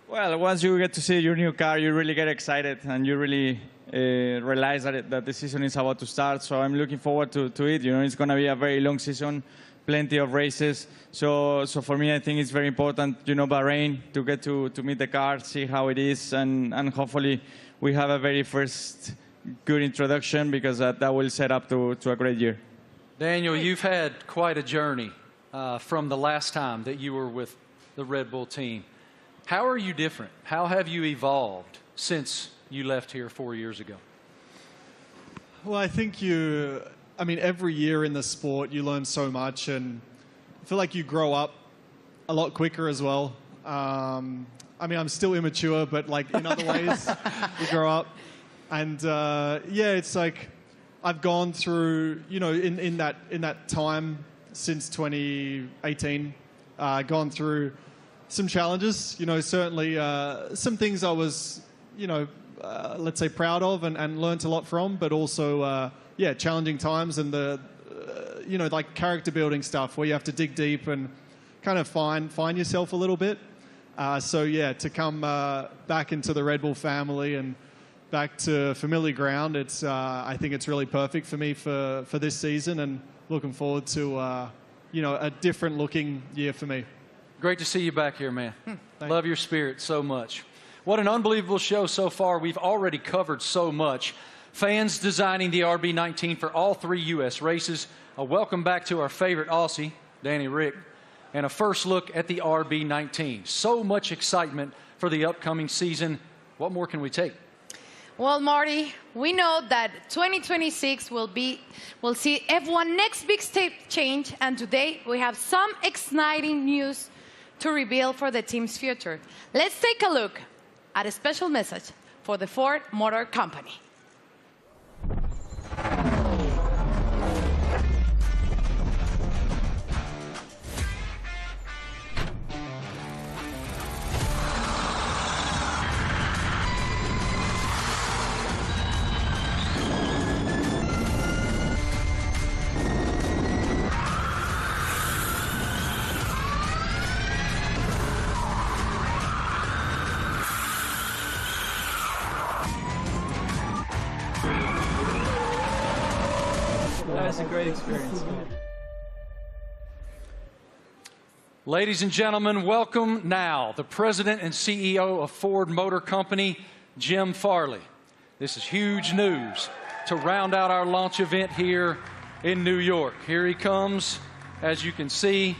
Well, once you get to see your new car, you really get excited, and you really realize that the season is about to start. So I'm looking forward to it. It's going to be a very long season, plenty of races. So for me, I think it's very important, Bahrain, to get to meet the car, see how it is, and hopefully we have a very first good introduction, because that will set up to a great year. Daniel, you've had quite a journey from the last time that you were with the Red Bull team. How are you different? How have you evolved since you left here 4 years ago? Well, I think every year in the sport, you learn so much, and I feel like you grow up a lot quicker as well. I'm still immature, but in other ways, you grow up. And it's like I've gone through, in that time since 2018, gone through some challenges. Certainly some things I was, let's say proud of and learnt a lot from, but also challenging times, and the like character building stuff where you have to dig deep and kind of find yourself a little bit. To come back into the Red Bull family and back to familiar ground, I think it's really perfect for me for this season, and looking forward to a different looking year for me. Great to see you back here, man. Love your spirit so much. What an unbelievable show so far. We've already covered so much. Fans designing the RB19 for all 3 U.S. races. A welcome back to our favorite Aussie, Danny Rick, and a first look at the RB19. So much excitement for the upcoming season. What more can we take? Well, Marty, we know that 2026 will see F1 next big step change, and today we have some exciting news to reveal for the team's future. Let's take a look at a special message for the Ford Motor Company. That was a great experience. Ladies and gentlemen, welcome now the President and CEO of Ford Motor Company, Jim Farley. This is huge news to round out our launch event here in New York. Here he comes, as you can see,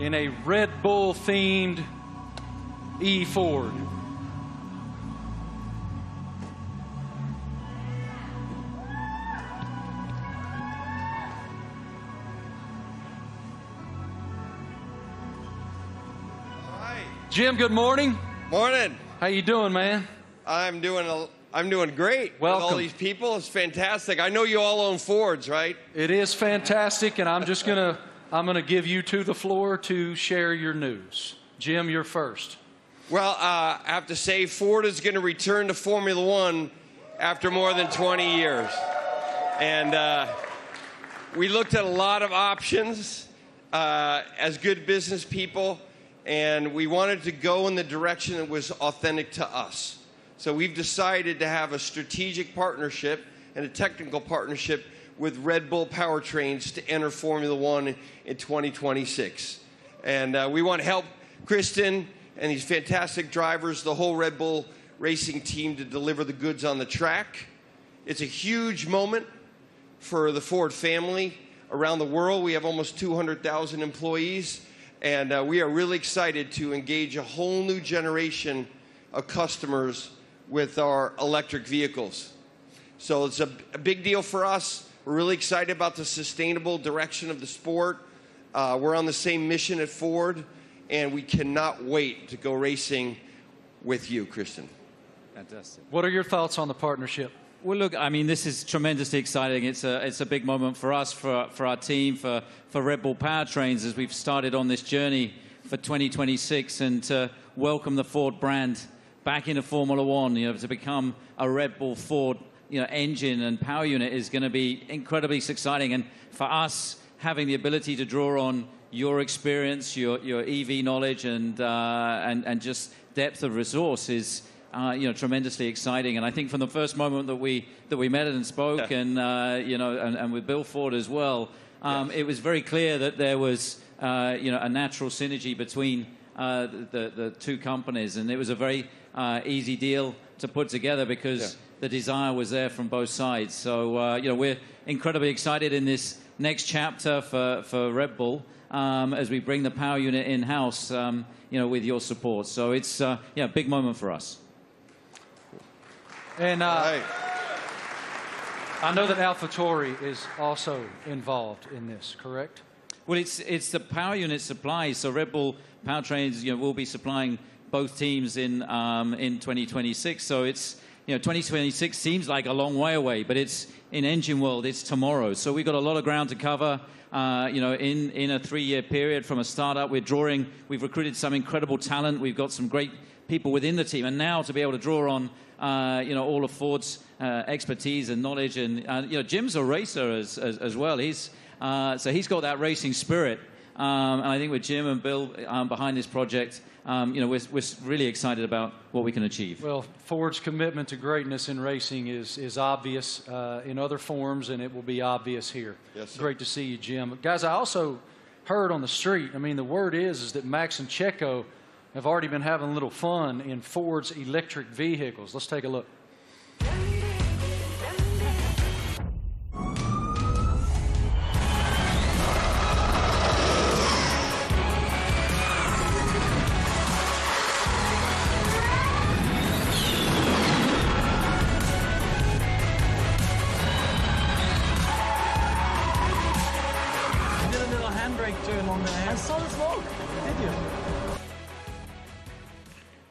in a Red Bull-themed E-Ford. Jim, good morning. Morning. How you doing, man? I'm doing great. Welcome. With all these people, it's fantastic. I know you all own Fords, right? It is fantastic, and I'm gonna give you the floor to share your news. Jim, you're first. Well, I have to say Ford is going to return to Formula One after more than 20 years. And we looked at a lot of options as good business people, and we wanted to go in the direction that was authentic to us. So we've decided to have a strategic partnership and a technical partnership with Red Bull Powertrains to enter Formula One in 2026. And we want to help Kristen and these fantastic drivers, the whole Red Bull racing team, to deliver the goods on the track. It's a huge moment for the Ford family around the world. We have almost 200,000 employees, and we are really excited to engage a whole new generation of customers with our electric vehicles. So it's a big deal for us. We're really excited about the sustainable direction of the sport. We're on the same mission at Ford, and we cannot wait to go racing with you, Kristen. Fantastic. What are your thoughts on the partnership? Well, look, I mean, this is tremendously exciting. It's a big moment for us, for our team, for Red Bull Powertrains, as we've started on this journey for 2026, and to welcome the Ford brand back into Formula One. You know, to become a Red Bull Ford, engine and power unit is going to be incredibly exciting. And for us, having the ability to draw on your experience, your EV knowledge, and just depth of resource is tremendously exciting. And I think from the first moment that we met and spoke, and with Bill Ford as well, it was very clear that there was a natural synergy between the two companies, and it was a very easy deal to put together because the desire was there from both sides. So we're incredibly excited in this next chapter for Red Bull as we bring the power unit in-house, with your support. So it's a big moment for us. And I know that AlphaTauri is also involved in this, correct? Well, it's the power unit supply. So Red Bull Powertrains, will be supplying both teams in 2026. So it's 2026 seems like a long way away, but it's in engine world. It's tomorrow. So we've got a lot of ground to cover. In a 3-year period from a startup, we've recruited some incredible talent. We've got some great people within the team, and now to be able to draw on all of Ford's expertise and knowledge, and Jim's a racer as well. He's got that racing spirit, and I think with Jim and Bill behind this project, we're really excited about what we can achieve. Well, Ford's commitment to greatness in racing is obvious in other forms, and it will be obvious here. Yes, sir. Great to see you, Jim. Guys, I also heard on the street, the word is that Max and Checo have already been having a little fun in Ford's electric vehicles. Let's take a look.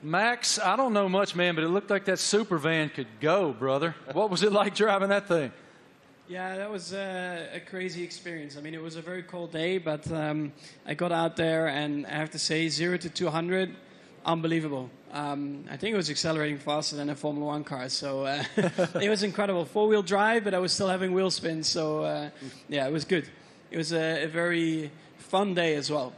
Max, I don't know much, man, but it looked like that super van could go, brother. What was it like driving that thing? Yeah, that was a crazy experience. It was a very cold day, but I got out there, and I have to say, 0 to 200, unbelievable. I think it was accelerating faster than a Formula One car, so it was incredible. 4-wheel drive, but I was still having wheel spin, so it was good. It was a very fun day as well.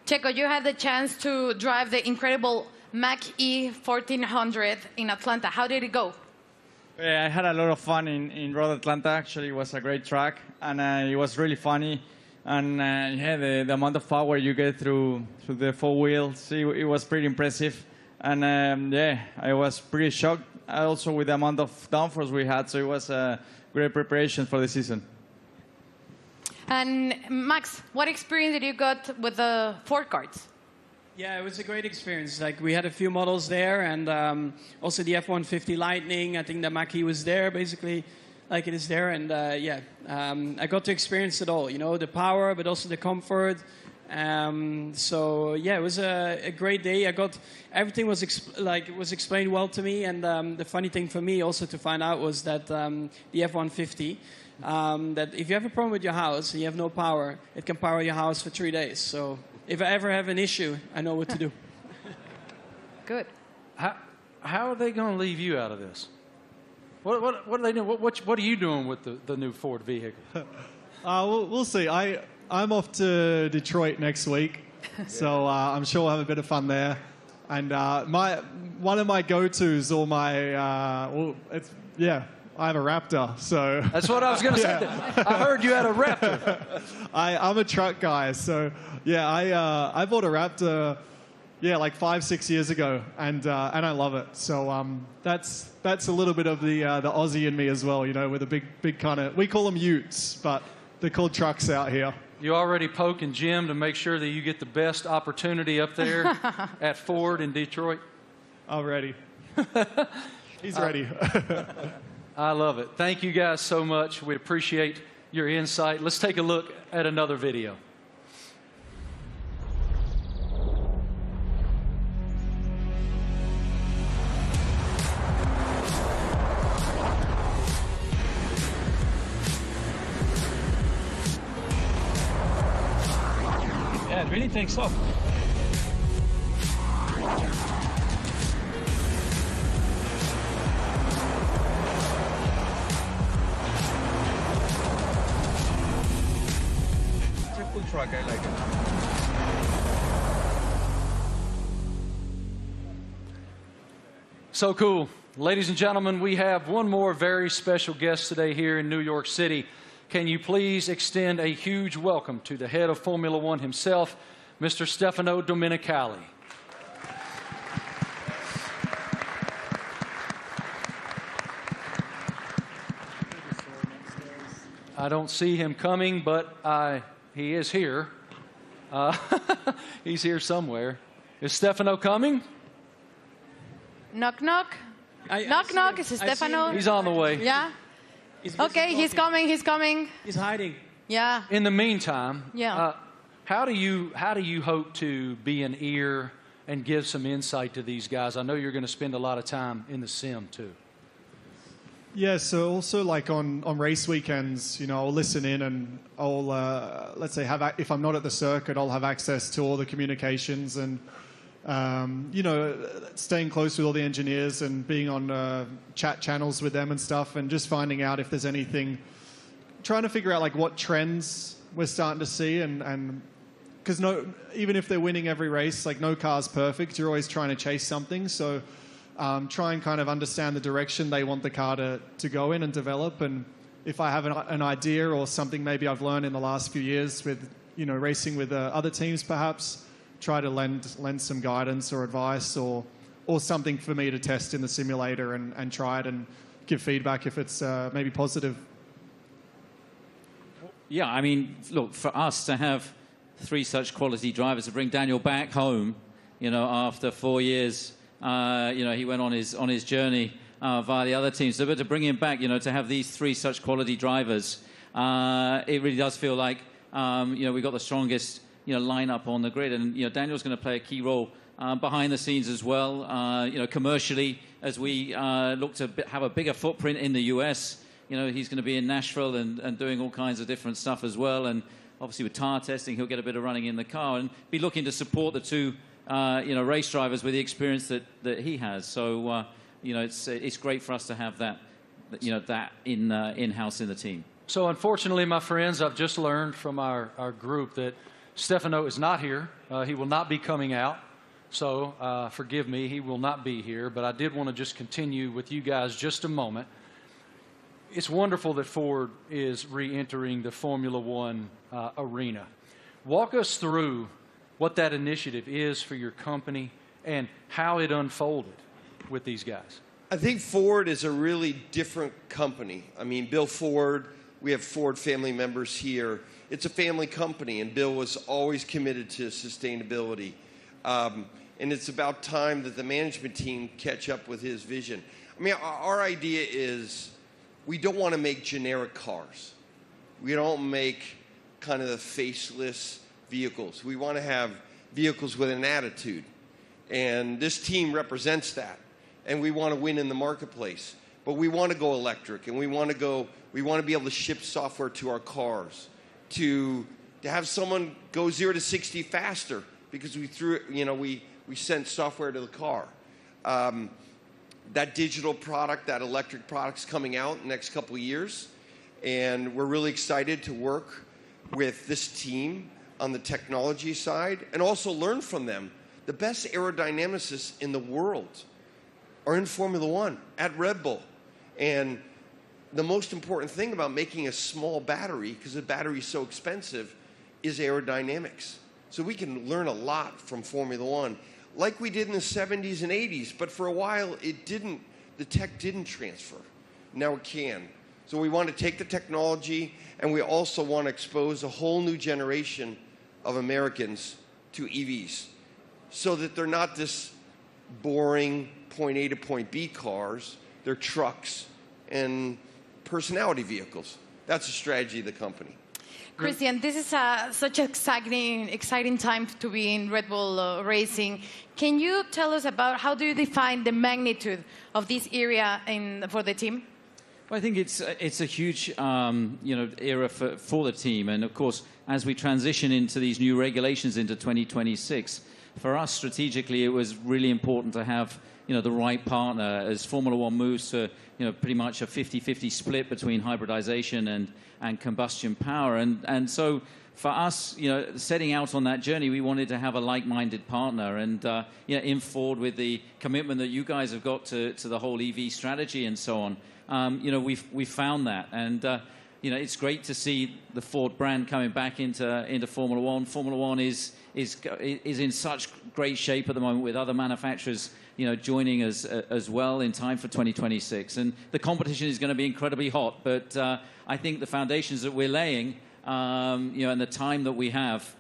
Checo, you had the chance to drive the incredible Mach-E 1400 in Atlanta. How did it go? Yeah, I had a lot of fun in Road Atlanta. Actually, it was a great track, and it was really funny. And yeah, the amount of power you get through the four wheels, it was pretty impressive. And yeah, I was pretty shocked also with the amount of downforce we had. So it was a great preparation for the season. And Max, what experience did you got with the Ford carts? Yeah, it was a great experience. Like, we had a few models there, and also the F-150 Lightning. I think the Mach-E was there, basically, like it is there. And yeah, I got to experience it all. You know, the power, but also the comfort. So yeah, it was a great day. Everything was explained well to me. And the funny thing for me also to find out was that the F-150. That if you have a problem with your house and you have no power, it can power your house for 3 days. So if I ever have an issue, I know what to do. Good. How are they going to leave you out of this? What are they doing? What are you doing with the new Ford vehicle? We'll see. I'm off to Detroit next week, so I'm sure we'll have a bit of fun there. And one of my go-tos, or my I have a Raptor, so... That's what I was going to say. I heard you had a Raptor. I'm a truck guy, so yeah, I bought a Raptor, like 5-6 years ago, and I love it. So that's a little bit of the Aussie in me as well, you know, with a big kind of... We call them utes, but they're called trucks out here. You already poking Jim to make sure that you get the best opportunity up there at Ford in Detroit? I'm ready. He's ready. I love it. Thank you guys so much. We appreciate your insight. Let's take a look at another video. Yeah, it really takes off. Truck, I like it. So cool. Ladies and gentlemen, we have one more very special guest today here in New York City. Can you please extend a huge welcome to the head of Formula One himself, Mr. Stefano Domenicali. I don't see him coming, but he is here. He's here somewhere. Is Stefano coming? Knock, knock. Knock, knock. Is it Stefano? He's on the way. Yeah? Okay, he's coming. He's coming. He's hiding. Yeah. In the meantime, yeah. How do you hope to be an ear and give some insight to these guys? I know you're going to spend a lot of time in the sim, too. Yeah, so also like on race weekends, you know, I'll listen in and I'll, let's say, if I'm not at the circuit, I'll have access to all the communications and, you know, staying close with all the engineers and being on chat channels with them and stuff and just finding out if there's anything, trying to figure out like what trends we're starting to see and because even if they're winning every race, like no car's perfect, you're always trying to chase something, so... try and kind of understand the direction they want the car to go in and develop. And if I have an idea or something maybe I've learned in the last few years with, you know, racing with other teams perhaps, try to lend some guidance or advice or something for me to test in the simulator and try it and give feedback if it's maybe positive. Yeah, I mean, look, for us to have 3 such quality drivers, to bring Daniel back home, you know, after 4 years... you know, he went on his journey via the other teams. So, but to bring him back, you know, to have these 3 such quality drivers, it really does feel like, you know, we've got the strongest, you know, lineup on the grid. And, you know, Daniel's going to play a key role behind the scenes as well, you know, commercially, as we look to have a bigger footprint in the US. You know, he's going to be in Nashville and doing all kinds of different stuff as well. And obviously with tire testing, he'll get a bit of running in the car and be looking to support the 2 you know, race drivers with the experience that he has. So, you know, it's great for us to have that, you know, that in-house in the team. So, unfortunately, my friends, I've just learned from our group that Stefano is not here. He will not be coming out. So, forgive me, he will not be here. But I did want to just continue with you guys just a moment. it's wonderful that Ford is re-entering the Formula One arena. Walk us through what that initiative is for your company and how it unfolded with these guys. I think Ford is a really different company. I mean, Bill Ford, we have Ford family members here. It's a family company, and Bill was always committed to sustainability. And it's about time that the management team catch up with his vision. I mean, our idea is we don't want to make generic cars. We don't make kind of the faceless vehicles. We want to have vehicles with an attitude. And this team represents that. And we want to win in the marketplace. But we want to go electric, and we want to be able to ship software to our cars, to have someone go 0 to 60 faster because we sent software to the car. That digital product, that electric product's coming out in the next couple of years, and we're really excited to work with this team on the technology side and also learn from them. The best aerodynamicists in the world are in Formula One at Red Bull. And the most important thing about making a small battery, because the battery is so expensive, is aerodynamics. So we can learn a lot from Formula One, like we did in the 70s and 80s. But for a while, the tech didn't transfer. Now it can. So we want to take the technology, and we also want to expose a whole new generation of Americans to EVs so that they're not this boring point A to point B cars. They're trucks and personality vehicles. That's the strategy of the company. Christian, this is such an exciting time to be in Red Bull Racing. Can you tell us about how do you define the magnitude of this area for the team? Well, I think it's a huge era for the team, and of course, as we transition into these new regulations into 2026, for us strategically, it was really important to have the right partner as Formula One moves to pretty much a 50-50 split between hybridization and combustion power, and so for us, setting out on that journey, we wanted to have a like-minded partner, and in Ford with the commitment that you guys have got to the whole EV strategy and so on. We've found that, and it's great to see the Ford brand coming back into Formula One. Formula One is in such great shape at the moment with other manufacturers, joining us as well in time for 2026. And the competition is going to be incredibly hot, but I think the foundations that we're laying, and the time that we have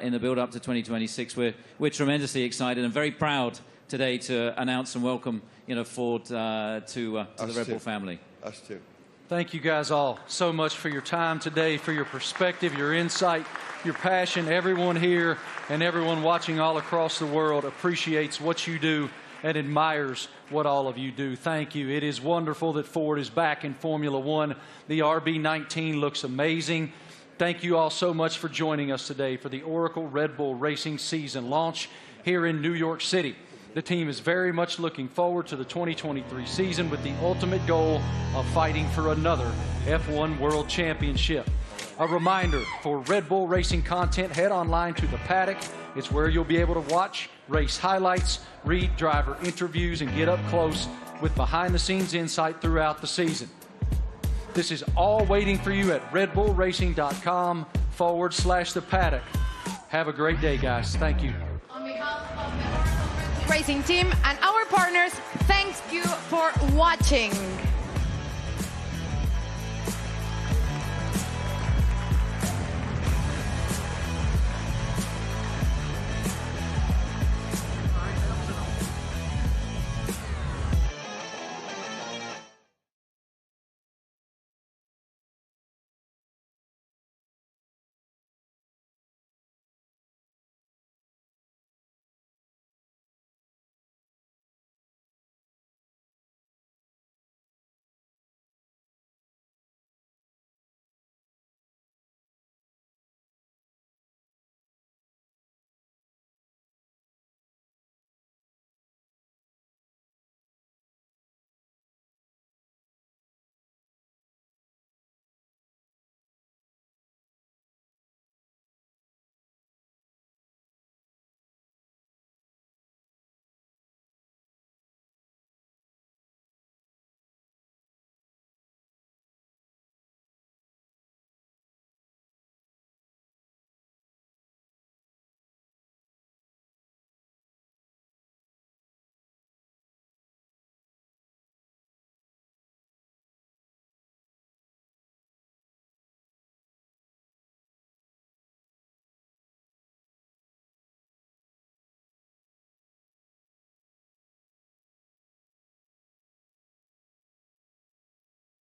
in the build-up to 2026, we're tremendously excited and very proud today to announce and welcome Ford to the Red Bull family. Us too. Thank you guys all so much for your time today, for your perspective, your insight, your passion. Everyone here and everyone watching all across the world appreciates what you do and admires what all of you do. Thank you. It is wonderful that Ford is back in Formula One. The RB19 looks amazing. Thank you all so much for joining us today for the Oracle Red Bull Racing season launch here in New York City. The team is very much looking forward to the 2023 season with the ultimate goal of fighting for another F1 World Championship. A reminder, for Red Bull Racing content, head online to The Paddock. It's where you'll be able to watch race highlights, read driver interviews, and get up close with behind-the-scenes insight throughout the season. This is all waiting for you at redbullracing.com/The Paddock. Have a great day, guys. Thank you. On behalf of the Racing team and our partners, thank you for watching.